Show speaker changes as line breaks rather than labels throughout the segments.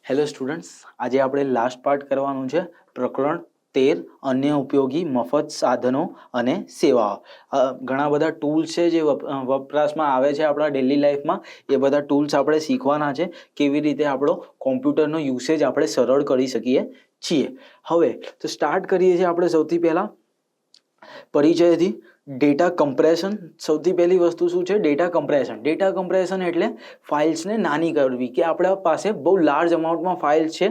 Hello students, આજે આપણે last part કરવાનું છે પ્રકરણ 13 અન્ય ઉપયોગી મફત સાધનો અને સેવાઓ. ઘણા બધા ટૂલ્સ છે જે વપરાશમાં આવે છે આપણા ડેલી લાઈફમાં. એ બધા ટૂલ્સ આપણે શીખવાના છે, કેવી રીતે આપણો કોમ્પ્યુટરનો યુસેજ આપણે સરળ કરી શકીએ છીએ. હવે તો સ્ટાર્ટ કરીએ છીએ આપણે સૌથી પહેલાં પરિચયથી. ડેટા કમ્પ્રેશન, સૌથી પહેલી વસ્તુ શું છે? Data compression. ડેટા કમ્પ્રેશન એટલે ફાઇલ્સને નાની કરવી, કે આપણા પાસે બહુ લાર્જ અમાઉન્ટમાં ફાઇલ્સ છે,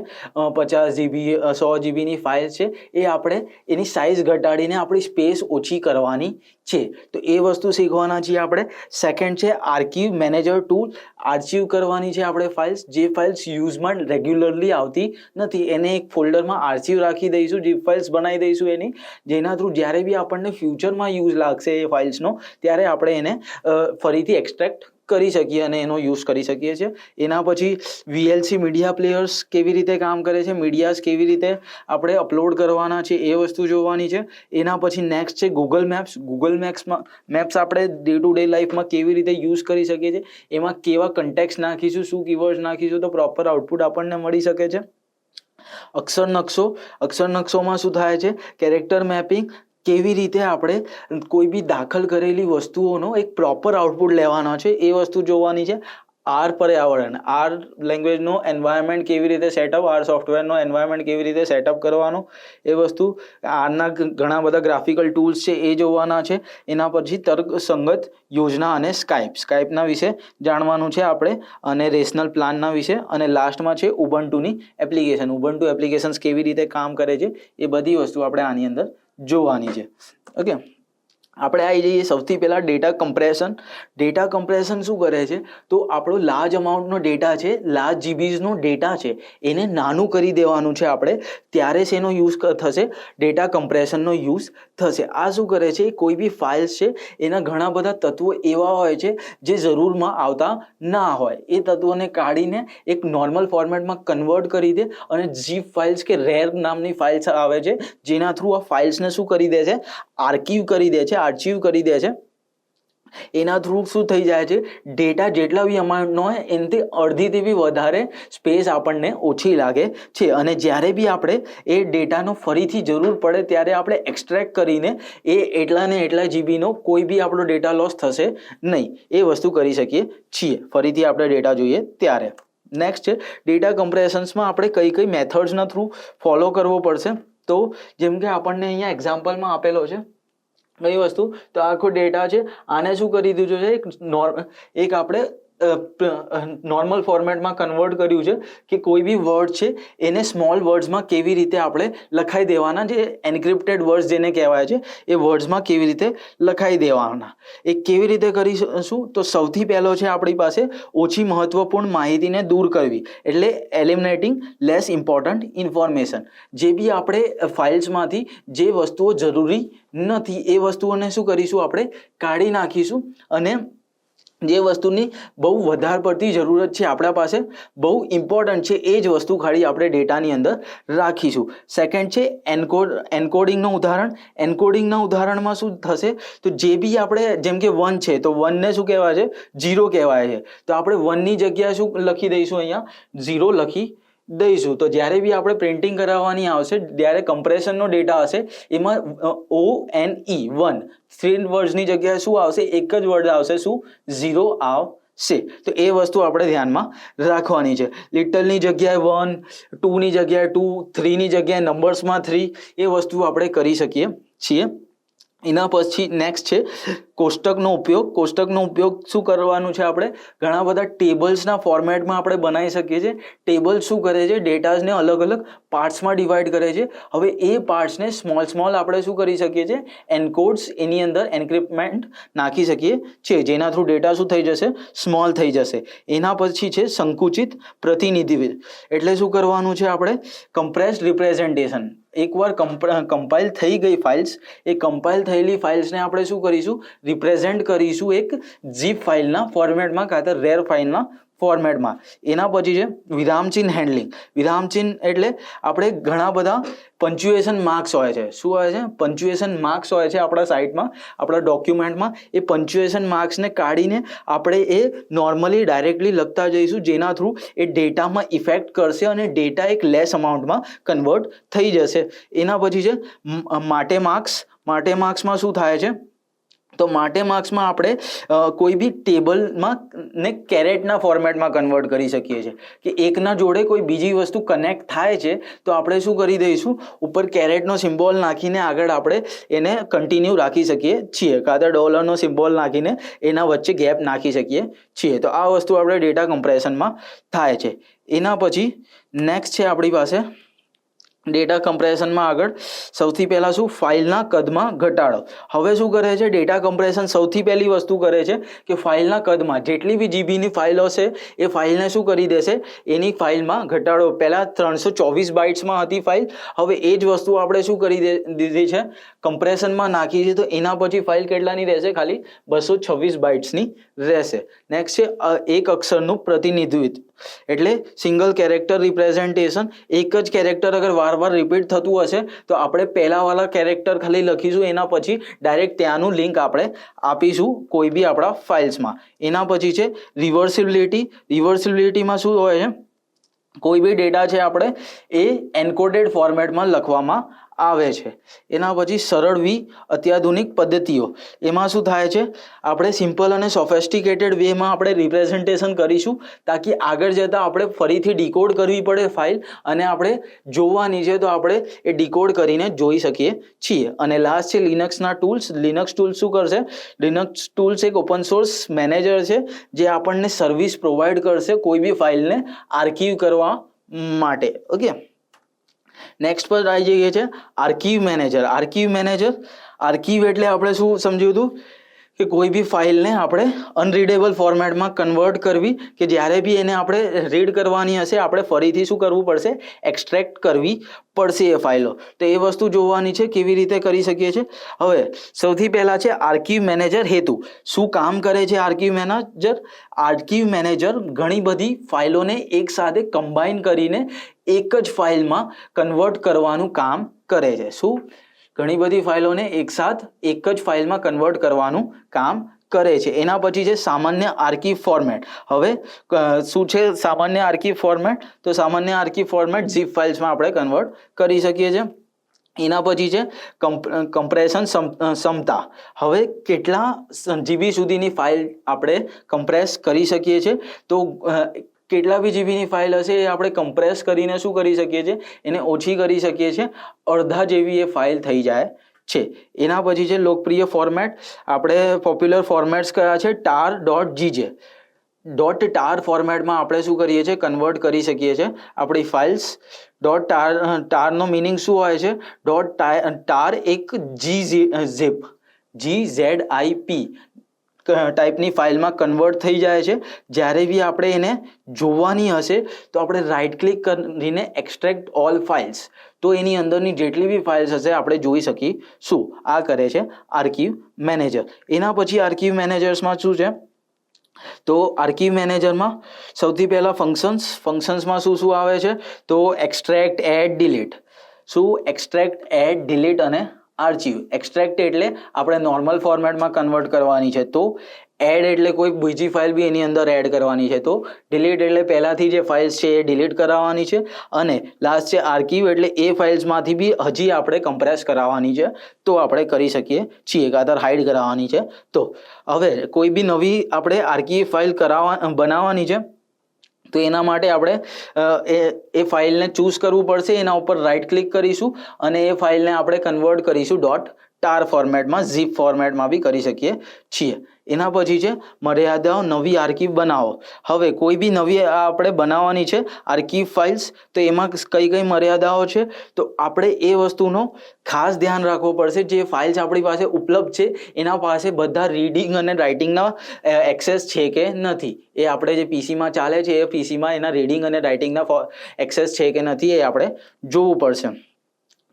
50 GB 100 GBની ફાઇલ છે, એ આપણે એની સાઇઝ ઘટાડીને આપણી સ્પેસ ઓછી કરવાની છે. તો એ વસ્તુ શીખવાના છીએ આપણે. સેકન્ડ છે આર્કિવ મેનેજર ટૂલ. આર્ચિવ કરવાની છે આપણે ફાઇલ્સ. જે ફાઇલ્સ યુઝમાં રેગ્યુલરલી આવતી નથી એને એક ફોલ્ડરમાં આર્ચિવ રાખી દઈશું, જીપ ફાઇલ્સ બનાવી દઈશું એની, જેના થ્રુ જ્યારે બી આપણને ફ્યુચરમાં યુઝ લાગશે એ ફાઇલ્સનો, ત્યારે આપણે એને ફરીથી એક્સટ્રેક્ટ કરી શકીએ અને એનો યુઝ કરી શકીએ છીએ. એના પછી VLC મીડિયા પ્લેયર્સ કેવી રીતે કામ કરે છે, મીડિયાસ કેવી રીતે આપણે અપલોડ કરવાના છે, એ વસ્તુ જોવાની છે. એના પછી નેક્સ્ટ છે ગૂગલ મેપ્સ. ગૂગલ મેપ્સ આપણે ડે ટુ ડે લાઈફમાં કેવી રીતે યુઝ કરી શકીએ છીએ, એમાં કેવા કન્ટેક્ટ નાખીશું, શું કીવર્ડ્સ નાખીશું તો પ્રોપર આઉટપુટ આપણને મળી શકે છે. અક્ષર નકશો. અક્ષર નકશોમાં શું થાય છે? Character mapping. કેવી રીતે આપણે કોઈ બી દાખલ કરેલી વસ્તુઓનો એક પ્રોપર આઉટપુટ લેવાનો છે, એ વસ્તુ જોવાની છે. આર પર્યાવરણ, આર લેંગ્વેજનો એન્વાયરમેન્ટ કેવી રીતે સેટઅપ, આર સોફ્ટવેરનો એન્વાયરમેન્ટ કેવી રીતે સેટઅપ કરવાનો, એ વસ્તુ. આરના ઘણા બધા ગ્રાફિકલ ટૂલ્સ છે એ જોવાના છે. એના પછી તર્કસંગત યોજના અને સ્કાઇપના વિશે જાણવાનું છે આપણે, અને રેશનલ પ્લાનના વિશે. અને લાસ્ટમાં છે ઉબુન્ટુની એપ્લિકેશન. ઉબુન્ટુ એપ્લિકેશન્સ કેવી રીતે કામ કરે છે, એ બધી વસ્તુ આપણે આની અંદર જોવાની છે. ઓકે, આપણે આવી જઈએ સૌથી પહેલાં ડેટા કમ્પ્રેશન. ડેટા કમ્પ્રેશન શું કરે છે? તો આપણો લાર્જ અમાઉન્ટનો ડેટા છે, લાર્જ જીબીઝનો ડેટા છે, એને નાનું કરી દેવાનું છે આપણે, ત્યારે જ એનો યુઝ થશે, ડેટા કમ્પ્રેશનનો યુઝ થશે. આ શું કરે છે? કોઈ બી ફાઇલ્સ છે એના ઘણા બધા તત્વો એવા હોય છે જે જરૂરમાં આવતા ના હોય, એ તત્વોને કાઢીને એક નોર્મલ ફોર્મેટમાં કન્વર્ટ કરી દે, અને ઝીપ ફાઇલ્સ કે રેર નામની ફાઇલ્સ આવે છે, જેના થ્રુ આ ફાઇલ્સને શું કરી દે છે? આર્ચિવ કરી દે છે. એના થ્રુ શું થઈ જાય છે? ડેટા જેટલા બી અમાઉન્ટનો હોય એનાથી અડધીથી બી વધારે સ્પેસ આપણને ઓછી લાગે છે. અને જ્યારે બી આપણે એ ડેટાનો ફરીથી જરૂર પડે ત્યારે આપણે એક્સટ્રેક્ટ કરીને એ એટલા ને એટલા જીબીનો કોઈ બી આપણો ડેટા લોસ થશે નહીં, એ વસ્તુ કરી શકીએ છીએ ફરીથી આપણે ડેટા જોઈએ ત્યારે. નેક્સ્ટ છે ડેટા કમ્પ્રેશન્સમાં આપણે કઈ કઈ મેથડ્સના થ્રુ ફોલો કરવો પડશે. તો જેમ કે આપણને અહીંયા એક્ઝામ્પલમાં આપેલો છે કઈ વસ્તુ, તો આખો ડેટા છે, આને શું કરી દીધું છે? એક આપણે નોર્મલ ફોર્મેટમાં કન્વર્ટ કર્યું છે, કે કોઈ બી વર્ડ છે એને સ્મોલ વર્ડ્સમાં કેવી રીતે આપણે લખાઈ દેવાના, જે એન્ક્રિપ્ટેડ વર્ડ્સ જેને કહેવાય છે, એ વર્ડ્સમાં કેવી રીતે લખાઈ દેવાના, એ કેવી રીતે કરીશું? તો સૌથી પહેલો છે આપણી પાસે ઓછી મહત્વપૂર્ણ માહિતીને દૂર કરવી, એટલે એલિમિનેટિંગ લેસ ઇમ્પોર્ટન્ટ ઇન્ફોર્મેશન. જે બી આપણે ફાઇલ્સમાંથી જે વસ્તુઓ જરૂરી નથી એ વસ્તુઓને શું કરીશું? આપણે કાઢી નાખીશું, અને જે વસ્તુની બહુ વધારે પડતી જરૂરત છે, આપણા પાસે બહુ ઇમ્પોર્ટન્ટ છે, એ જ વસ્તુ ખાલી આપણે ડેટાની અંદર રાખીશું. સેકન્ડ છે એન્કોડિંગનું ઉદાહરણ. એન્કોડિંગના ઉદાહરણમાં શું થશે? તો જે બી આપણે, જેમ કે 1 છે તો 1ને શું કહેવાય છે? 0 કહેવાય છે. તો આપણે 1ની જગ્યાએ શું લખી દઈશું? અહીંયા 0 લખી દઈશું. તો જ્યારે બી આપણે પ્રિન્ટિંગ કરાવવાની આવશે, ત્યારે કમ્પ્રેશનનો ડેટા હશે, એમાં ONE 3 વર્ડ્સની જગ્યાએ શું આવશે? એક જ વર્ડ આવશે, શું? 0 આવશે. તો એ વસ્તુ આપણે ધ્યાનમાં રાખવાની છે. લિટલની જગ્યાએ 1, 2ની જગ્યાએ 2, 3ની જગ્યાએ નંબર્સમાં 3, એ વસ્તુ આપણે કરી શકીએ છીએ. એના પછી નેક્સ્ટ છે કોષ્ટકનો ઉપયોગ. કોષ્ટકનો ઉપયોગ શું કરવાનું છે? આપણે ઘણા બધા ટેબલ્સના ફોર્મેટમાં આપણે બનાવી શકીએ છીએ. ટેબલ શું કરે છે? ડેટાને અલગ અલગ પાર્ટ્સમાં ડિવાઈડ કરે છે. હવે એ પાર્ટ્સને સ્મોલ આપણે શું કરી શકીએ છીએ? એન્કોડ્સ, એની અંદર એન્ક્રિપ્ટમેન્ટ નાખી શકીએ છીએ, જેના થ્રુ ડેટા શું થઈ જશે? સ્મોલ થઈ જશે. એના પછી છે સંકુચિત પ્રતિનિધિત્વ. એટલે શું કરવાનું છે? આપણે કમ્પ્રેસ્ડ રિપ્રેઝન્ટેશન. એકવાર કમ્પાઇલ થઈ ગઈ ફાઇલ્સ, એ કમ્પાઇલ થયેલી ફાઇલ્સને આપણે શું કરીશું? રિપ્રેઝેન્ટ કરીશું એક ઝીપ ફાઇલના ફોર્મેટમાં, કાં તો રેર ફાઇલના ફોર્મેટમાં. એના પછી છે વિરામચિહ્ન હેન્ડલિંગ. વિરામચિહ્ન એટલે આપણે ઘણા બધા પંચ્યુએશન માર્ક્સ હોય છે. શું હોય છે? પંચ્યુએશન માર્ક્સ હોય છે આપણા સાઇટમાં, આપણા ડોક્યુમેન્ટમાં. એ પંચ્યુએશન માર્ક્સને કાઢીને આપણે એ નોર્મલી ડાયરેક્ટલી લખતા જઈશું, જેના થ્રુ એ ડેટામાં ઇફેક્ટ કરશે અને ડેટા એક લેસ અમાઉન્ટમાં કન્વર્ટ થઈ જશે. એના પછી છે માટે માર્ક્સ. માટે માર્ક્સમાં શું થાય છે? તો માટે માર્ક્સમાં આપણે કોઈ બી ટેબલમાં ને કેરેટના ફોર્મેટમાં કન્વર્ટ કરી શકીએ છીએ કે એકના જોડે કોઈ બીજી વસ્તુ કનેક્ટ થાય છે તો આપણે શું કરી દઈશું, ઉપર કેરેટનો સિમ્બોલ નાખીને આગળ આપણે એને કન્ટિન્યુ રાખી શકીએ છીએ, કાં તો ડોલરનો સિમ્બોલ નાખીને એના વચ્ચે ગેપ નાખી શકીએ છીએ. તો આ વસ્તુ આપણે ડેટા કમ્પ્રેશનમાં થાય છે. એના પછી નેક્સ્ટ છે આપણી પાસે ડેટા કમ્પ્રેશનમાં આગળ સૌથી પહેલાં શું, ફાઇલના કદમાં ઘટાડો. હવે શું કરે છે ડેટા કમ્પ્રેશન? સૌથી પહેલી વસ્તુ કરે છે કે ફાઇલના કદમાં જેટલી બી જીબીની ફાઇલ હશે એ ફાઇલને શું કરી દેશે, એની ફાઇલમાં ઘટાડો. પહેલાં 324 બાઇટ્સમાં હતી ફાઇલ, હવે એ જ વસ્તુ આપણે શું કરી દીધી છે, કમ્પ્રેશનમાં નાખી છે. તો એના પછી ફાઇલ કેટલાની રહેશે? ખાલી 226 બાઇટ્સની રહેશે. નેક્સ્ટ છે એક અક્ષરનું પ્રતિનિધિત્વ, એટલે સિંગલ કેરેક્ટર રિપ્રેઝન્ટેશન. એક જ કેરેક્ટર અગર વારવાર રિપીટ થતું હશે તો આપણે પહેલાવાળા કેરેક્ટર ખાલી લખીશું, એના પછી ડાયરેક્ટ ત્યાંનું લિંક આપણે આપીશું કોઈ બી આપણા ફાઇલ્સમાં. એના પછી છે રિવર્સિબિલિટી. રિવર્સિબિલિટીમાં શું હોય છે, કોઈ બી ડેટા છે આપણે એ એન્કોડેડ ફોર્મેટમાં લખવામાં આવે છે. એના પછી સરળ અત્યાધુનિક પદ્ધતિઓ. એમાં શું થાય છે, આપણે સિમ્પલ અને સોફેસ્ટિકેટેડ વેમાં આપણે રિપ્રેઝન્ટેશન કરીશું, તાકી આગળ જતાં આપણે ફરીથી ડીકોડ કરવી પડે ફાઇલ અને આપણે જોવાની છે તો આપણે એ ડીકોડ કરીને જોઈ શકીએ છીએ. અને લાસ્ટ છે લિનક્સના ટૂલ્સ. લિનક્સ ટૂલ્સ શું કરશે? લિનક્સ ટૂલ્સ એક ઓપન સોર્સ મેનેજર છે જે આપણને સર્વિસ પ્રોવાઈડ કરશે કોઈ બી ફાઇલને આર્કીવ કરવા માટે. ઓકે, નેક્સ્ટ પર આવી જઈએ છે આર્કીવ મેનેજર. આર્કીવ એટલે આપણે શું સમજ્યું હતું કે કોઈ બી ફાઇલને આપણે અનરીડેબલ ફોર્મેટમાં કન્વર્ટ કરવી, કે જ્યારે બી એને આપણે રીડ કરવાની હશે આપણે ફરીથી શું કરવું પડશે, એક્સટ્રેક્ટ કરવી પડશે એ ફાઇલો. તો એ વસ્તુ જોવાની છે કેવી રીતે કરી શકીએ છીએ. હવે સૌથી પહેલાં છે આર્કીવ મેનેજર હેતુ. શું કામ કરે છે આર્કીવ મેનેજર? આર્કીવ મેનેજર ઘણી બધી ફાઇલોને એકસાથે કમ્બાઈન કરીને એક જ ફાઇલમાં કન્વર્ટ કરવાનું કામ કરે છે. શું? ઘણી બધી ફાઇલોને એકસાથ એક જ ફાઇલમાં કન્વર્ટ કરવાનું કામ કરે છે. એના પછી છે સામાન્ય આર્કીવ ફોર્મેટ. હવે શું છે સામાન્ય આર્કીવ ફોર્મેટ? તો સામાન્ય આર્કીવ ફોર્મેટ ઝીપ ફાઇલ્સમાં આપણે કન્વર્ટ કરી શકીએ છીએ. એના પછી છે કમ્પ્રેશન ક્ષમતા. હવે કેટલા જીબી સુધીની ફાઇલ આપણે કમ્પ્રેસ કરી શકીએ છીએ? તો કેટલા બી જીબીની ફાઇલ હશે એ આપણે કમ્પ્રેસ કરીને શું કરી શકીએ છીએ, એને ઓછી કરી શકીએ છીએ, અડધા જેવી એ ફાઇલ થઈ જાય છે. એના પછી છે લોકપ્રિય ફોર્મેટ. આપણે પોપ્યુલર ફોર્મેટ્સ કયા છે? tar.gj. .tar ફોર્મેટમાં આપણે શું કરીએ છીએ, કન્વર્ટ કરી શકીએ છીએ આપણી ફાઇલ્સ. ટારનો મિનિંગ શું હોય છે? ટાર એક gzip ટાઈપની ફાઇલમાં કન્વર્ટ થઈ જાય છે. જ્યારે બી આપણે એને જોવાની હશે તો આપણે રાઇટ ક્લિક કરીને એક્સટ્રેક્ટ ઓલ ફાઇલ્સ, તો એની અંદરની જેટલી બી ફાઇલ્સ હશે આપણે જોઈ શકીશું. આ કરે છે આર્કીવ મેનેજર. એના પછી આર્કીવ મેનેજર્સમાં શું છે, તો આર્કીવ મેનેજરમાં સૌથી પહેલાં ફંક્શન્સમાં શું શું આવે છે, તો એક્સટ્રેક્ટ, એડ, ડિલીટ. શું? એક્સટ્રેક્ટ, એડ, ડિલીટ અને આર્ચીવ. એક્સટ્રેક્ટ એટલે આપણે નોર્મલ ફોર્મેટમાં કન્વર્ટ કરવાની છે, તો એડ એટલે કોઈ બીજી ફાઇલ બી એની અંદર એડ કરવાની છે, તો ડિલીટ એટલે પહેલાંથી જે ફાઇલ્સ છે એ ડિલીટ કરાવવાની છે. અને લાસ્ટ છે આર્કીવ એટલે એ ફાઇલ્સમાંથી બી હજી આપણે કમ્પ્રેસ કરાવવાની છે તો આપણે કરી શકીએ છીએ, કાં તો હાઇડ કરાવવાની છે. તો હવે કોઈ બી નવી આપણે આર્કીવ ફાઇલ બનાવવાની છે તો એના માટે આપણે એ ફાઇલને ચૂઝ કરવું પડશે. એના ઉપર રાઇટ ક્લિક કરીશું અને એ ફાઇલને આપણે કન્વર્ટ કરીશું .tar ફોર્મેટમાં, ઝીપ ફોર્મેટમાં બી કરી શકીએ છીએ. એના પછી છે મર્યાદાઓ. નવી આર્કીવ બનાવો. હવે કોઈ બી નવી આપણે બનાવવાની છે આર્કીવ ફાઇલ્સ, તો એમાં કઈ કઈ મર્યાદાઓ છે તો આપણે એ વસ્તુનો ખાસ ધ્યાન રાખવું પડશે. જે ફાઇલ્સ આપણી પાસે ઉપલબ્ધ છે એના પાસે બધા રીડિંગ અને રાઇટિંગના એક્સેસ છે કે નથી, એ આપણે જે પીસીમાં ચાલે છે એ પીસીમાં એના રીડિંગ અને રાઇટિંગના એક્સેસ છે કે નથી એ આપણે જોવું પડશે.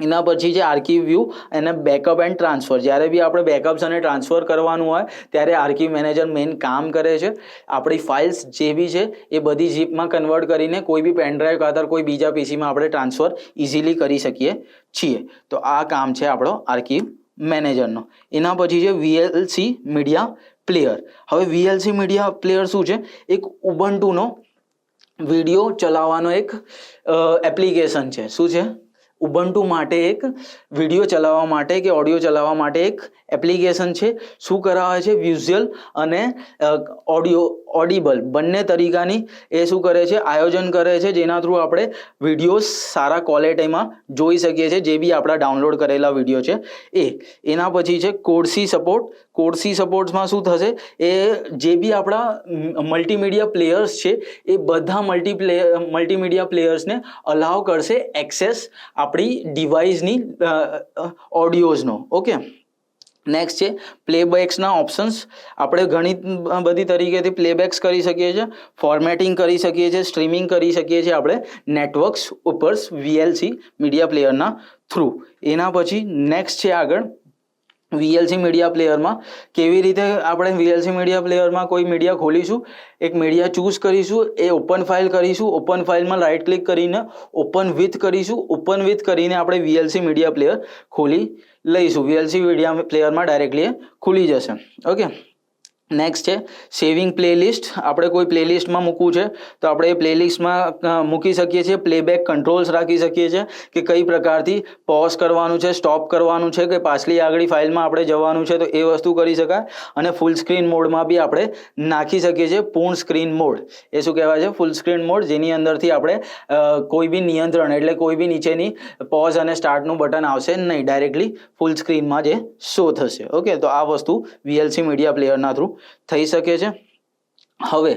એના પછી છે આર્કિવ વ્યૂ અને બેકઅપ એન્ડ ટ્રાન્સફર. જ્યારે બી આપણે બેકઅપ્સ અને ટ્રાન્સફર કરવાનું હોય ત્યારે આર્કિવ મેનેજર મેઇન કામ કરે છે. આપણી ફાઇલ્સ જે બી છે એ બધી ઝીપમાં કન્વર્ટ કરીને કોઈ બી પેનડ્રાઈવ કાતર કોઈ બીજા પીસીમાં આપણે ટ્રાન્સફર ઇઝીલી કરી શકીએ છીએ. તો આ કામ છે આપણો આર્કિવ મેનેજરનો. એના પછી છે VLC મીડિયા પ્લેયર. હવે VLC મીડિયા પ્લેયર શું છે? એક ઉબુન્ટુનો વિડીયો ચલાવવાનો એક એપ્લિકેશન છે. શું છે? ઉબુન્ટુ માટે એક વિડીયો ચલાવવા માટે કે ઓડિયો ચલાવવા માટે એક એપ્લિકેશન છે. શું કરાવે છે? વિઝ્યુઅલ અને ઓડિબલ બંને તરીકાની એ શું કરે છે? આયોજન કરે છે, જેના થ્રુ આપણે વિડીયોઝ સારા ક્વોલિટીમાં જોઈ શકીએ છીએ, જે બી આપણા ડાઉનલોડ કરેલા વિડીયો છે એ. એના પછી છે કોડસી સપોર્ટ. કોડસી સપોર્ટ્સમાં શું થશે? એ જે બી આપણા મલ્ટીમીડિયા પ્લેયર્સ છે એ બધા મલ્ટીમીડિયા પ્લેયર્સને અલાવ કરશે એક્સેસ આપણી ડિવાઇસની ઓડિયોઝનો. ઓકે, નેક્સ્ટ છે પ્લેબેક્સના ઓપ્શન્સ. આપણે ઘણી બધી તરીકેથી પ્લેબેક્સ કરી શકીએ છીએ, ફોર્મેટિંગ કરી શકીએ છીએ, સ્ટ્રીમિંગ કરી શકીએ છીએ આપણે નેટવર્ક્સ ઉપર VLC મીડિયા પ્લેયરના થ્રુ. એના પછી નેક્સ્ટ છે આગળ VLC મીડિયા પ્લેયરમાં કેવી રીતે આપણે VLC મીડિયા પ્લેયરમાં કોઈ મીડિયા ખોલીશું, એક મીડિયા ચૂઝ કરીશું, એ ઓપન ફાઇલ કરીશું, ઓપન ફાઇલમાં રાઇટ ક્લિક કરીને ઓપન વિથ કરીશું, ઓપન વિથ કરીને આપણે VLC મીડિયા પ્લેયર ખોલી લઈશું. VLC મીડિયા પ્લેયરમાં ડાયરેક્ટલી ખુલી જશે. ઓકે, નેક્સ્ટ છે સેવિંગ પ્લેલિસ્ટ. આપણે કોઈ પ્લેલિસ્ટમાં મૂકવું છે તો આપણે એ પ્લેલિસ્ટમાં મૂકી શકીએ છીએ. પ્લેબેક કંટ્રોલ્સ રાખી શકીએ છીએ કે કઈ પ્રકારથી પોઝ કરવાનું છે, સ્ટોપ કરવાનું છે, કે પાછલી આગળી ફાઇલમાં આપણે જવાનું છે, તો એ વસ્તુ કરી શકાય. અને ફૂલ સ્ક્રીન મોડમાં બી આપણે નાખી શકીએ છીએ પૂર્ણ સ્ક્રીન મોડ. એ શું કહેવાય છે? ફૂલ સ્ક્રીન મોડ, જેની અંદરથી આપણે કોઈ બી નિયંત્રણ એટલે કોઈ બી નીચેની પોઝ અને સ્ટાર્ટનું બટન આવશે નહીં, ડાયરેક્ટલી ફૂલ સ્ક્રીનમાં જે શો થશે. ઓકે, તો આ વસ્તુ VLC મીડિયા પ્લેયરના થ્રુ થઈ શકે છે. હવે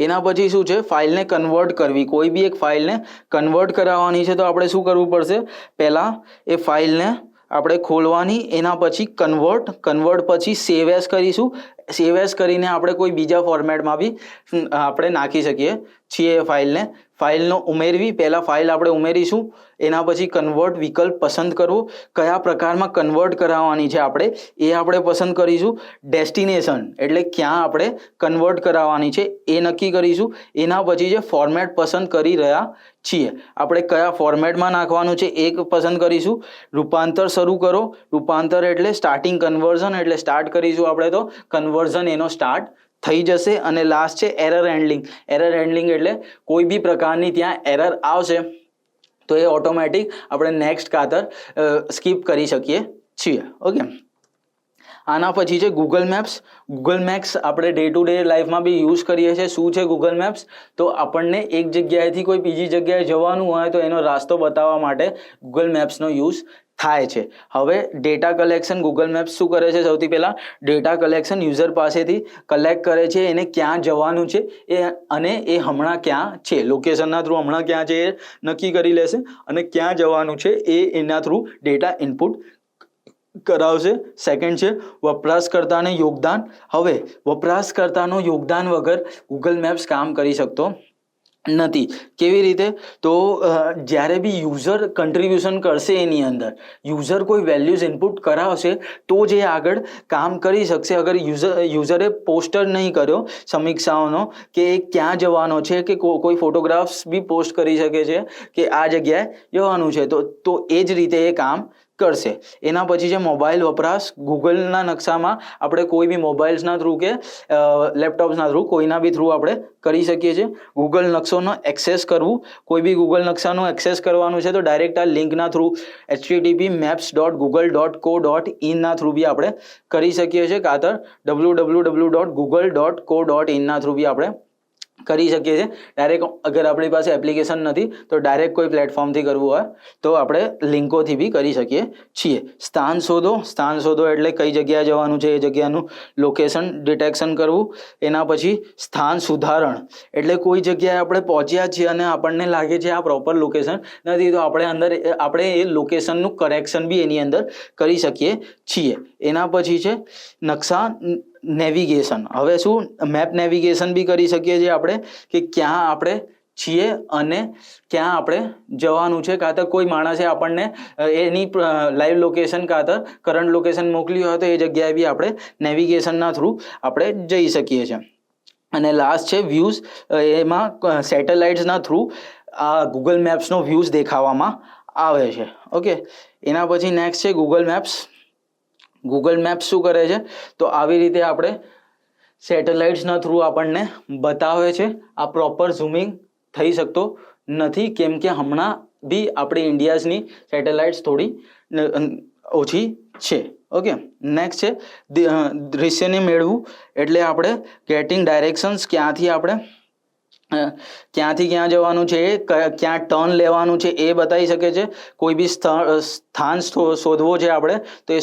એના પછી શું છે? ફાઇલને કન્વર્ટ કરવી. કોઈ બી એક ફાઇલને કન્વર્ટ કરાવવાની છે તો આપણે શું કરવું પડશે? પહેલાં એ ફાઇલને આપણે ખોલવાની, એના પછી કન્વર્ટ પછી સેવ એઝ કરીશું. સેવ એઝ કરીને આપણે કોઈ બીજા ફોર્મેટમાં બી આપણે નાખી શકીએ છીએ ફાઇલનો ઉમેરવી. પહેલાં ફાઇલ આપણે ઉમેરીશું, એના પછી કન્વર્ટ વિકલ્પ પસંદ કરવો. કયા પ્રકારમાં કન્વર્ટ કરાવવાની છે આપણે એ આપણે પસંદ કરીશું. ડેસ્ટિનેશન એટલે ક્યાં આપણે કન્વર્ટ કરાવવાની છે એ નક્કી કરીશું. એના પછી જે ફોર્મેટ પસંદ કરી રહ્યા છીએ આપણે કયા ફોર્મેટમાં નાખવાનું છે એ પસંદ કરીશું. રૂપાંતર શરૂ કરો. રૂપાંતર એટલે સ્ટાર્ટિંગ કન્વર્ઝન, એટલે સ્ટાર્ટ કરીશું આપણે તો કન્વર્ઝન એનો સ્ટાર્ટ થઈ જશે. અને લાસ્ટ છે એરર હેન્ડલિંગ. એરર હેન્ડલિંગ એટલે કોઈ બી પ્રકારની ત્યાં એરર આવશે તો એ ઓટોમેટિક આપણે નેક્સ્ટ કાતર સ્કીપ કરી શકીએ છીએ. ઓકે, આના પછી છે ગૂગલ મેપ્સ. ગૂગલ મેપ્સ આપણે ડે ટુ ડે લાઈફમાં બી યુઝ કરીએ છીએ. શું છે ગૂગલ મેપ્સ? તો આપણને એક જગ્યાએથી કોઈ બીજી જગ્યાએ જવાનું હોય તો એનો રાસ્તો બતાવવા માટે ગૂગલ મેપ્સનો યુઝ થાય છે. હવે ડેટા કલેક્શન ગૂગલ મેપ્સ શું કરે છે? સૌથી પહેલાં ડેટા કલેક્શન યુઝર પાસેથી કલેક્ટ કરે છે, એને ક્યાં જવાનું છે અને એ હમણાં ક્યાં છે, લોકેશનના થ્રુ હમણાં ક્યાં છે એ નક્કી કરી લેશે અને ક્યાં જવાનું છે એ એના થ્રુ ડેટા ઇનપુટ કરાવશે. સેકન્ડ છે વપરાશકર્તાને યોગદાન. હવે વપરાશકર્તાનું યોગદાન વગર ગૂગલ મેપ્સ કામ કરી શકતો નથી. કેવી રીતે? તો જ્યારે બી યુઝર કન્ટ્રીબ્યુશન કરશે, એની અંદર યુઝર કોઈ વેલ્યુઝ ઇનપુટ કરાવશે તો જે આગળ કામ કરી શકશે. અગર યુઝરે પોસ્ટર નહીં કર્યો સમીક્ષાઓનો કે ક્યાં જવાનો છે, કે કોઈ ફોટોગ્રાફ્સ બી પોસ્ટ કરી શકે છે કે આ જગ્યાએ જવાનું છે, તો એ જ રીતે એ કામ કરશે. એના પછી છે મોબાઈલ વપરાશ. ગૂગલના નકશામાં આપણે કોઈ બી મોબાઈલ્સના થ્રુ કે લેપટોપ્સના થ્રુ કોઈના બી થ્રુ આપણે કરી શકીએ છીએ. ગૂગલ નકશોનો એક્સેસ કરવું. કોઈ બી ગૂગલ નકશાનો એક્સેસ કરવાનું છે તો ડાયરેક્ટ આ લિંકના થ્રુ http://maps.google.co.in ના થ્રુ બી આપણે કરી શકીએ છીએ. કાતર www.google.co.in ના થ્રુ બી આપણે કરી શકીએ છીએ. ડાયરેક્ટ અગર આપણી પાસે એપ્લિકેશન નથી તો ડાયરેક્ટ કોઈ પ્લેટફોર્મથી કરવું હોય તો આપણે લિંકોથી બી કરી શકીએ છીએ. સ્થાન શોધો. સ્થાન શોધો એટલે કઈ જગ્યાએ જવાનું છે એ જગ્યાનું લોકેશન ડિટેક્શન કરવું. એના પછી સ્થાન સુધારણ એટલે કોઈ જગ્યાએ આપણે પહોંચ્યા છીએ અને આપણને લાગે છે આ પ્રોપર લોકેશન નથી તો આપણે એ લોકેશનનું કરેક્શન બી એની અંદર કરી શકીએ છીએ. એના પછી છે નકશા નેવિગેશન. હવે શું મેપ નેવિગેશન બી કરી શકીએ છીએ આપણે કે ક્યાં આપણે છીએ અને ક્યાં આપણે જવાનું છે, કાં તો કોઈ માણસે આપણને એની લાઈવ લોકેશન કાં તો કરંટ લોકેશન મોકલ્યું હોય તો એ જગ્યાએ બી આપણે નેવિગેશનના થ્રુ આપણે જઈ શકીએ છીએ. અને લાસ્ટ છે વ્યૂઝ. એમાં સેટેલાઇટ્સના થ્રુ આ ગૂગલ મેપ્સનો વ્યૂઝ દેખાવામાં આવે છે. ઓકે, એના પછી નેક્સ્ટ છે ગૂગલ મેપ્સ. ગૂગલ મેપ્સ શું કરે છે તો આવી રીતે આપણે સેટેલાઇટ્સના થ્રુ આપણને બતાવે છે. આ પ્રોપર ઝૂમિંગ થઈ શકતો નથી કેમ કે હમણાં બી આપણી ઇન્ડિયાઝની સેટેલાઇટ્સ થોડી ઓછી છે. ઓકે, નેક્સ્ટ છે દૃશ્યને મેળવું. એટલે આપણે ગેટિંગ ડાયરેક્શન્સ, ક્યાંથી આપણે ક્યાંથી ક્યાં જવાનું છે, ક્યાં ટર્ન લેવાનું છે એ બતાવી શકે છે. કોઈ બી સ્થાન શોધવો છે આપણે તો એ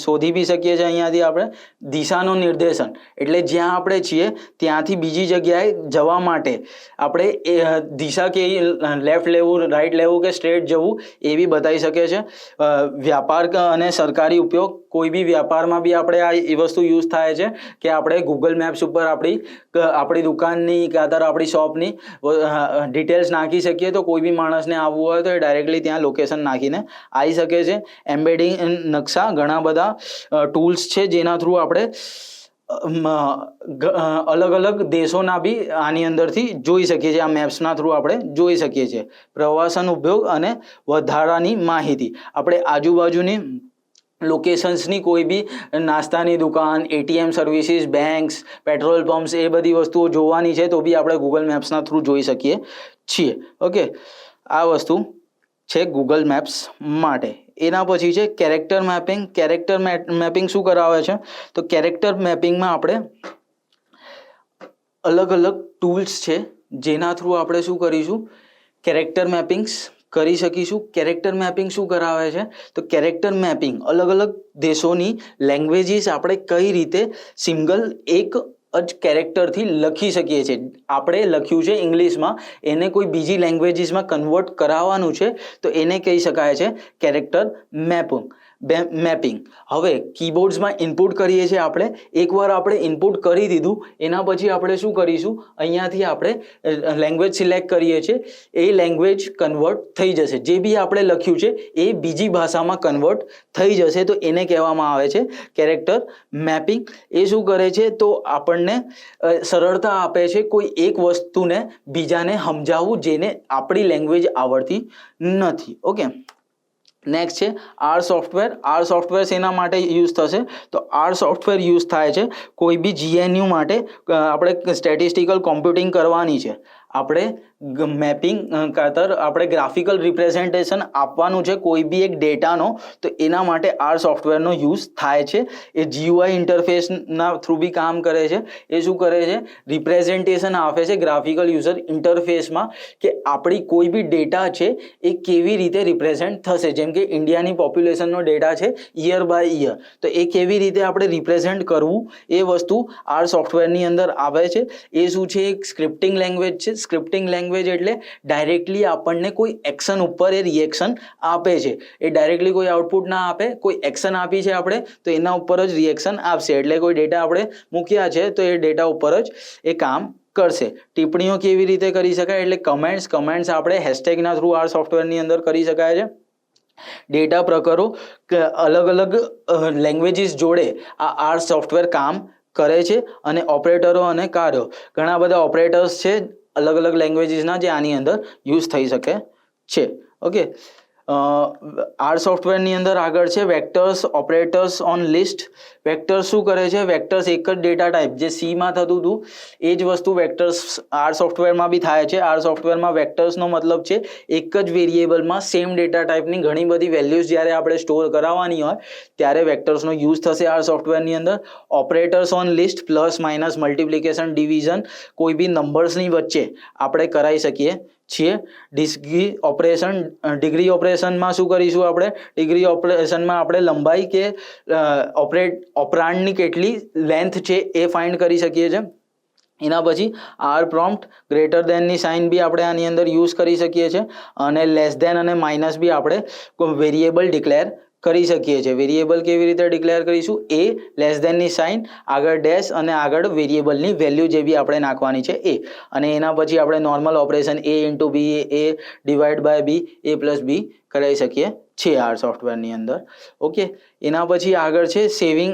શોધી બી શકીએ છીએ. અહીંયાથી આપણે દિશાનું નિર્દેશન એટલે જ્યાં આપણે છીએ ત્યાંથી બીજી જગ્યાએ જવા માટે આપણે એ દિશા કે લેફ્ટ લેવું, રાઈટ લેવું કે સ્ટ્રેટ જવું એ બી બતાવી શકે છે. વ્યાપાર અને સરકારી ઉપયોગ, કોઈ બી વ્યાપારમાં બી આપણે આ એ વસ્તુ યુઝ થાય છે કે આપણે ગૂગલ મેપ્સ ઉપર આપણી દુકાનની કાં તો આપણી શોપની ડિટેલ્સ નાખી શકીએ તો કોઈ બી માણસને આવવું હોય તો એ ડાયરેક્ટલી ત્યાં લોકેશન નાખીને આવી શકે છે. એમ્બેડિંગ નકશા, ઘણા બધા ટૂલ્સ છે જેના થ્રુ આપણે અલગ અલગ દેશોના બી આની અંદરથી જોઈ શકીએ છીએ. આ મેપ્સના થ્રુ આપણે જોઈ શકીએ છીએ. પ્રવાસન ઉપયોગ અને વધારાની માહિતી, આપણે આજુબાજુની લોકેશન્સની કોઈ બી નાસ્તાની દુકાન, ATM services, banks, petrol pumps એ બધી વસ્તુઓ જોવાની છે તો બી આપણે ગૂગલ મેપ્સના થ્રુ જોઈ શકીએ છીએ. ઓકે, આ વસ્તુ છે ગૂગલ મેપ્સ માટે. એના પછી છે કેરેક્ટર મેપિંગ. કેરેક્ટર મેપિંગ શું કરાવે છે તો કેરેક્ટર મેપિંગમાં આપણે અલગ અલગ ટૂલ્સ છે જેના થ્રુ આપણે શું કરીશું, કેરેક્ટર મેપિંગ્સ કરી શકીશું. કેરેક્ટર મેપિંગ શું કરાવે છે તો કેરેક્ટર મેપિંગ અલગ અલગ દેશોની લેંગ્વેજીસ આપણે કઈ રીતે સિંગલ એક જ કેરેક્ટરથી લખી શકીએ છીએ. આપણે લખ્યું છે ઇંગ્લિશમાં, એને કોઈ બીજી લેંગ્વેજીસમાં કન્વર્ટ કરાવવાનું છે તો એને કહી શકાય છે કેરેક્ટર મેપિંગ. હવે કીબોર્ડ્સમાં ઇનપુટ કરીએ છીએ આપણે. એકવાર આપણે ઇનપુટ કરી દીધું એના પછી આપણે શું કરીશું, અહીંયાથી આપણે લેંગ્વેજ સિલેક્ટ કરીએ છીએ, એ લેંગ્વેજ કન્વર્ટ થઈ જશે. જે બી આપણે લખ્યું છે એ બીજી ભાષામાં કન્વર્ટ થઈ જશે તો એને કહેવામાં આવે છે કેરેક્ટર મેપિંગ. એ શું કરે છે તો આપણને સરળતા આપે છે કોઈ એક વસ્તુને બીજાને સમજાવવું જેને આપણી લેંગ્વેજ આવડતી નથી. ઓકે, નેક્સ્ટ છે આર સોફ્ટવેર. આર સોફ્ટવેર શેના માટે યુઝ થશે તો આર સોફ્ટવેર યુઝ થાય છે કોઈ બી GNU માટે. આપણે સ્ટેટિસ્ટિકલ કોમ્પ્યુટિંગ કરવાની છે, આપણે મેપિંગ ખાતર આપણે ગ્રાફિકલ રિપ્રેઝન્ટેશન આપવાનું છે કોઈ બી એક ડેટાનો, તો એના માટે આર સોફ્ટવેરનો યુઝ થાય છે. એ GUI ઇન્ટરફેસના થ્રુ બી કામ કરે છે. એ શું કરે છે, રિપ્રેઝન્ટેશન આપે છે ગ્રાફિકલ યુઝર ઇન્ટરફેસમાં કે આપણી કોઈ બી ડેટા છે એ કેવી રીતે રિપ્રેઝન્ટ થશે. જેમ કે ઇન્ડિયાની પોપ્યુલેશનનો ડેટા છે યર બાય યર, તો એ કેવી રીતે આપણે રિપ્રેઝન્ટ કરવું એ વસ્તુ આર સોફ્ટવેરની અંદર આવે છે. એ શું છે, એક સ્ક્રિપ્ટિંગ લેંગ્વેજ છે. સ્ક્રિપ્ટિંગ લેંગ્વેજ એટલે ડાયરેક્ટલી આપણને કોઈ એક્શન ઉપર એ રિએક્શન આપે છે. એ ડાયરેક્ટલી કોઈ આઉટપુટ ના આપે, કોઈ એક્શન આપી છે આપણે તો એના ઉપર જ રિએક્શન આપશે. એટલે કોઈ ડેટા આપણે મૂક્યા છે તો એ ડેટા ઉપર જ એ કામ કરશે. ટિપ્પણીઓ કેવી રીતે કરી શકાય એટલે કમેન્ટ્સ આપણે હેશટેગના થ્રુ આર સોફ્ટવેરની અંદર કરી શકાય છે. ડેટા પ્રકારો અલગ અલગ લેંગ્વેજીસ જોડે આ આર સોફ્ટવેર કામ કરે છે. અને ઓપરેટરો અને કાર્યો, ઘણા બધા ઓપરેટર્સ છે અલગ અલગ લેંગ્વેજીસના જે આની અંદર યુઝ થઈ શકે છે. ઓકે, આર સોફ્ટવેરની અંદર આગળ છે vectors, operators on list. Vectors શું કરે છે, વેક્ટર્સ એક જ ડેટા ટાઈપ જે સીમાં થતું હતું એ જ વસ્તુ વેક્ટર્સ આર સોફ્ટવેરમાં બી થાય છે. આર સોફ્ટવેરમાં વેક્ટર્સનો મતલબ છે એક જ વેરિયેબલમાં સેમ ડેટા ટાઈપની ઘણી બધી વેલ્યુઝ જ્યારે આપણે સ્ટોર કરાવવાની હોય ત્યારે વેક્ટર્સનો યુઝ થશે આર સોફ્ટવેરની અંદર. Operators on list, plus minus, multiplication, division કોઈ બી નંબર્સની વચ્ચે આપણે કરાવી શકીએ છીએ. ડિગ્રી ઓપરેશનમાં શું કરીશું આપણે, ડિગ્રી ઓપરેશનમાં આપણે લંબાઈ કે ઓપરાન્ડની કેટલી લેન્થ છે એ ફાઇન્ડ કરી શકીએ છીએ. એના પછી આર પ્રોમ્પ્ટ, ગ્રેટર દેનની સાઇન બી આપણે આની અંદર યુઝ કરી શકીએ છીએ. અને લેસ દેન અને માઇનસ બી આપણે વેરિયેબલ ડિક્લેર કરી શકીએ છીએ. વેરિયેબલ કેવી રીતે ડિક્લેર કરીશું? એ લેસ ધેનની સાઇન, આગળ ડેશ અને આગળ વેરિયેબલની વેલ્યુ જે બી આપણે નાખવાની છે એ, અને એના પછી આપણે normal operation A into B, A divide by B, A plus B કરાવી શકીએ છે આર સોફ્ટવેરની અંદર. ઓકે, એના પછી આગળ છે સેવિંગ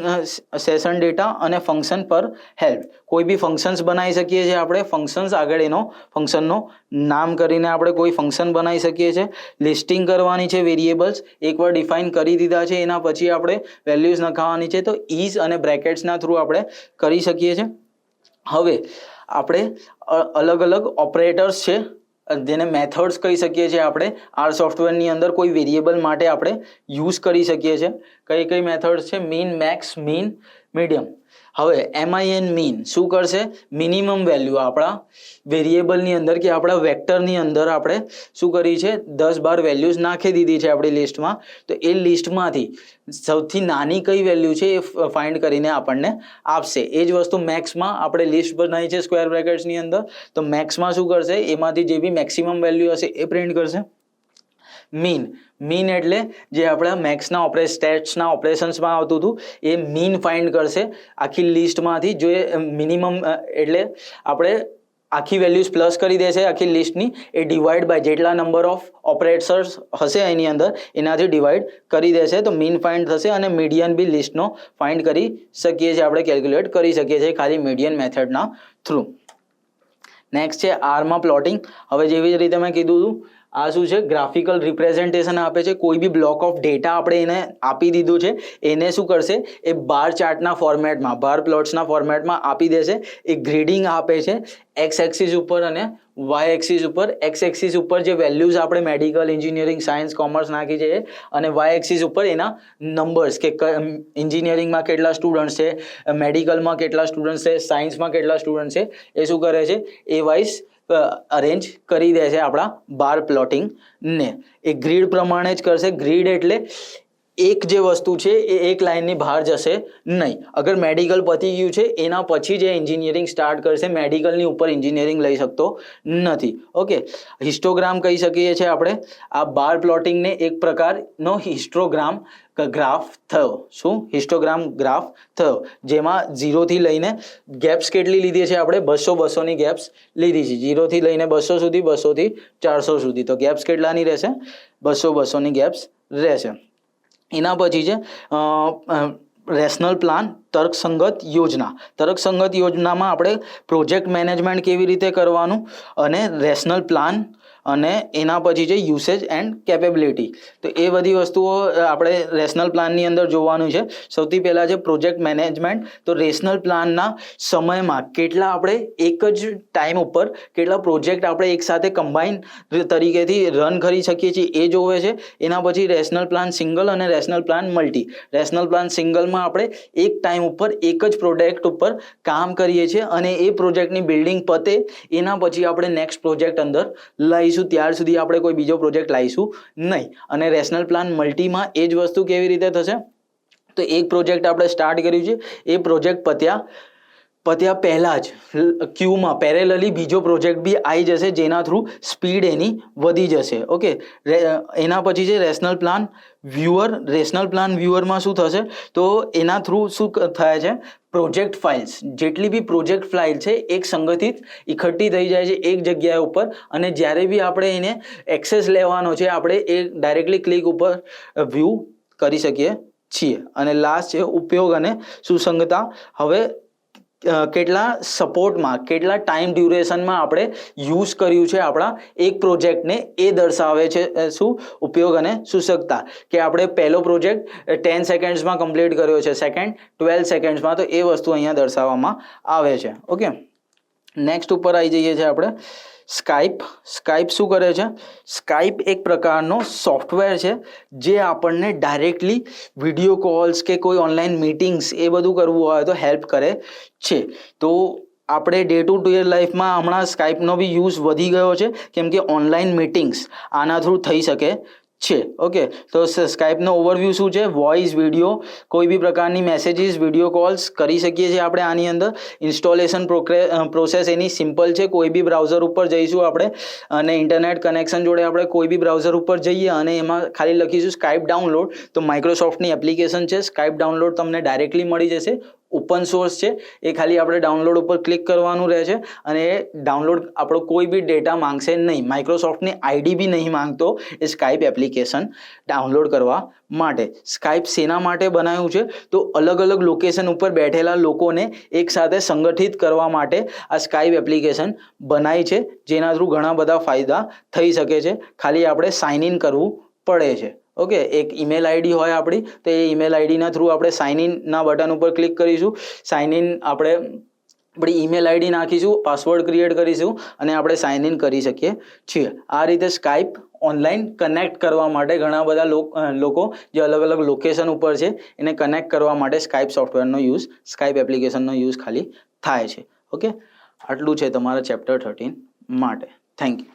સેશન ડેટા અને ફંક્શન પર હેલ્પ. કોઈ બી ફંક્શન્સ બનાવી શકીએ છીએ આપણે. ફંક્શન્સ આગળ એનો ફંક્શનનો નામ કરીને આપણે કોઈ ફંક્શન બનાવી શકીએ છીએ. લિસ્ટિંગ કરવાની છે વેરિયેબલ્સ, એકવાર ડિફાઇન કરી દીધા છે એના પછી આપણે વેલ્યુઝ નખાવાની છે, તો ઇઝ અને બ્રેકેટ્સના થ્રુ આપણે કરી શકીએ છીએ. હવે આપણે અલગ અલગ ઓપરેટર્સ છે જેને મેથડ્સ કહી શકીએ છીએ આપણે આર સોફ્ટવેરની અંદર કોઈ વેરિયેબલ માટે આપણે યુઝ કરી શકીએ છીએ. કઈ કઈ મેથડ્સ છે? Mean, max, mean, medium. હવે MIN મીન શું કરશે? મિનિમમ વેલ્યુ આપણા વેરિયેબલની અંદર કે આપણા વેક્ટરની અંદર આપણે શું કરી છે? 10-12 વેલ્યુઝ નાખી દીધી છે આપણી લિસ્ટમાં. તો એ લિસ્ટમાંથી સૌથી નાની કઈ વેલ્યુ છે એ ફાઇન્ડ કરીને આપણને આપશે. એ જ વસ્તુ મેક્સમાં આપણે લિસ્ટ બનાવી છે સ્ક્વેર બ્રેકેટ્સની અંદર, તો મેક્સમાં શું કરશે? એમાંથી જે બી મેક્સિમમ વેલ્યુ હશે એ પ્રિન્ટ કરશે. મીન એટલે જે આપણા મેક્સના સ્ટેટ્સના ઓપરેશન્સમાં આવતું હતું એ મીન ફાઇન્ડ કરશે આખી લિસ્ટમાંથી. જો મિનિમમ એટલે આપણે આખી વેલ્યુઝ પ્લસ કરી દેશે આખી લિસ્ટની, એ ડિવાઈડ બાય જેટલા નંબર ઓફ ઓપરેટર્સ હશે એની અંદર એનાથી ડિવાઈડ કરી દેશે, તો મીન ફાઇન્ડ થશે. અને મીડિયન બી લિસ્ટનો ફાઇન્ડ કરી શકીએ છીએ આપણે, કેલ્ક્યુલેટ કરી શકીએ છીએ ખાલી મીડિયન મેથડના થ્રુ. નેક્સ્ટ છે આરમાં પ્લોટિંગ. હવે જેવી રીતે મેં કીધું હતું, આ શું છે? ગ્રાફિકલ રિપ્રેઝન્ટેશન આપે છે. કોઈ બી બ્લોક ઓફ ડેટા આપણે એને આપી દીધું છે, એને શું કરશે? એ બાર ચાર્ટના ફોર્મેટમાં, બાર પ્લોટ્સના ફોર્મેટમાં આપી દેશે. એ ગ્રીડિંગ આપે છે એક્સ એક્સિસ ઉપર અને વાય એક્સિસ ઉપર. એક્સ એક્સિસ ઉપર જે વેલ્યુઝ આપણે મેડિકલ, એન્જિનિયરિંગ, સાયન્સ, કોમર્સ નાખી છે, અને વાય એક્સિસ ઉપર એના નંબર્સ કે એન્જિનિયરિંગમાં કેટલા સ્ટુડન્ટ્સ છે, મેડિકલમાં કેટલા સ્ટુડન્ટ્સ છે, સાયન્સમાં કેટલા સ્ટુડન્ટ છે, એ શું કરે છે? એ વાઇઝ અરેન્જ કરી દે છે આપણા બાર પ્લોટિંગ ને. એ ગ્રીડ પ્રમાણે જ કરશે. ગ્રીડ એટલે એક જે વસ્તુ છે એ એક લાઇનની બહાર જશે નહીં. અગર મેડિકલ પતી ગયું છે એના પછી જે એન્જિનિયરિંગ સ્ટાર્ટ કરશે, મેડિકલની ઉપર એન્જિનિયરિંગ લઈ શકતો નથી. ઓકે, હિસ્ટોગ્રામ કહી શકીએ છીએ આપણે. આ બાર પ્લોટિંગને એક પ્રકારનો હિસ્ટોગ્રામ ગ્રાફ થયો. શું? હિસ્ટોગ્રામ ગ્રાફ થયો, જેમાં 0થી લઈને ગેપ્સ કેટલી લીધી છે આપણે? 200-200ની ગેપ્સ લીધી છે. 0થી લઈને 200 સુધી, 200થી 400 સુધી. તો ગેપ્સ કેટલાની રહેશે? 200-200ની ગેપ્સ રહેશે. એના પછી છે રેશનલ પ્લાન, તર્કસંગત યોજના. તર્કસંગત યોજનામાં આપણે પ્રોજેક્ટ મેનેજમેન્ટ કેવી રીતે કરવાનું, અને રેશનલ પ્લાન, અને એના પછી છે યુસેજ એન્ડ કેપેબિલિટી. તો એ બધી વસ્તુઓ આપણે રેશનલ પ્લાનની અંદર જોવાનું છે. સૌથી પહેલાં છે પ્રોજેક્ટ મેનેજમેન્ટ. તો રેશનલ પ્લાનના સમયમાં કેટલા આપણે એક જ ટાઈમ ઉપર કેટલા પ્રોજેક્ટ આપણે એકસાથે કમ્બાઈન તરીકેથી રન કરી શકીએ છીએ એ જોવે છે. એના પછી રેશનલ પ્લાન સિંગલ અને rational plan multi. Rational plan સિંગલમાં આપણે એક ટાઈમ ઉપર એક જ પ્રોજેક્ટ ઉપર કામ કરીએ છીએ, અને એ પ્રોજેક્ટની બિલ્ડિંગ પતે એના પછી આપણે નેક્સ્ટ પ્રોજેક્ટ અંદર લઈશું. ત્યાર સુધી આપણે કોઈ બીજો પ્રોજેક્ટ લાવીશું નહીં. અને રેશનલ પ્લાન મલ્ટીમાં એ જ વસ્તુ કેવી રીતે થશે? તો એક પ્રોજેક્ટ આપણે સ્ટાર્ટ કર્યું છે, એ પ્રોજેક્ટ પત્યા પહેલાં જ ક્યુમાં પેરેલલી બીજો પ્રોજેક્ટ બી આવી જશે, જેના થ્રુ સ્પીડ એની વધી જશે. ઓકે, એના પછી છે rational plan viewer. Rational plan વ્યુઅરમાં શું થશે? તો એના થ્રુ શું થાય છે? પ્રોજેક્ટ ફાઇલ્સ, જેટલી બી પ્રોજેક્ટ ફાઇલ છે એક સંગઠિત ઇકઠ્ઠી થઈ જાય છે એક જગ્યાએ ઉપર, અને જ્યારે બી આપણે એને એક્સેસ લેવાનો છે આપણે એ ડાયરેક્ટલી ક્લિક ઉપર વ્યૂ કરી શકીએ છીએ. અને લાસ્ટ છે ઉપયોગ અને સુસંગતતા. હવે કેટલા સપોર્ટમાં, કેટલા ટાઈમ ડ્યુરેશનમાં આપણે યુઝ કર્યું છે આપણા એક પ્રોજેક્ટને, એ દર્શાવે છે શું? ઉપયોગ અને સુસંગતતા. કે આપણે પહેલો પ્રોજેક્ટ 10 સેકન્ડ્સમાં કમ્પ્લીટ કર્યો છે, સેકન્ડ 12 સેકન્ડ્સમાં, તો એ વસ્તુ અહીંયા દર્શાવવામાં આવે છે. ઓકે, નેક્સ્ટ ઉપર આવી જઈએ છીએ આપણે સ્કાઇપ. સ્કાઇપ શું કરે છે? સ્કાઇપ એક પ્રકારનો સોફ્ટવેર છે જે આપણને ડાયરેક્ટલી વિડીયો કોલ્સ કે કોઈ ઓનલાઈન મીટિંગ્સ એ બધું કરવું હોય તો હેલ્પ કરે છે. તો આપણે ડે ટુ ડે લાઈફમાં હમણાં સ્કાઇપનો બી યુઝ વધી ગયો છે, કેમ કે ઓનલાઈન મીટિંગ્સ આના થ્રુ થઈ શકે છે. ઓકે, તો સ્કાઇપનો ઓવરવ્યૂ શું છે? વોઇસ, વિડીયો, કોઈ બી પ્રકારની મેસેજીસ, વિડીયો કોલ્સ કરી શકીએ છીએ આપણે આની અંદર. ઇન્સ્ટોલેશન પ્રોસેસ એની સિમ્પલ છે. કોઈ બી બ્રાઉઝર ઉપર જઈશું આપણે અને ઇન્ટરનેટ કનેક્શન જોડે આપણે કોઈ બી બ્રાઉઝર ઉપર જઈએ અને એમાં ખાલી લખીશું સ્કાઇપ ડાઉનલોડ, તો માઇક્રોસોફ્ટની એપ્લિકેશન છે સ્કાઇપ ડાઉનલોડ તમને ડાયરેક્ટલી મળી જશે. ઓપન સોર્સ છે, એ ખાલી આપણે ડાઉનલોડ ઉપર ક્લિક કરવાનું રહે છે અને એ ડાઉનલોડ આપણો કોઈ બી ડેટા માંગશે નહીં. માઇક્રોસોફ્ટની આઈડી બી નહીં માંગતો એ સ્કાઇપ એપ્લિકેશન ડાઉનલોડ કરવા માટે. સ્કાઇપ શેના માટે બનાવ્યું છે? તો અલગ અલગ લોકેશન ઉપર બેઠેલા લોકોને એકસાથે સંગઠિત કરવા માટે આ સ્કાઇપ એપ્લિકેશન બનાવી છે, જેના થ્રુ ઘણા બધા ફાયદા થઈ શકે છે. ખાલી આપણે સાઇન ઇન કરવું પડે છે. ઓકે, એક ઈમેલ આઈડી હોય આપણી, તો એ ઈમેલ આઈડીના થ્રુ આપણે સાઇન ઇનના બટન ઉપર ક્લિક કરીશું. સાઇન ઇન આપણે આપણી ઈમેલ આઈડી નાખીશું, પાસવર્ડ ક્રિએટ કરીશું અને આપણે સાઇન ઇન કરી શકીએ છીએ. આ રીતે સ્કાઇપ ઓનલાઈન કનેક્ટ કરવા માટે ઘણા બધા લોકો જે અલગ અલગ લોકેશન ઉપર છે એને કનેક્ટ કરવા માટે સ્કાઇપ સોફ્ટવેરનો યુઝ, સ્કાઇપ એપ્લિકેશનનો યુઝ ખાલી થાય છે. ઓકે, આટલું છે તમારા ચેપ્ટર 13 માટે. Thank you.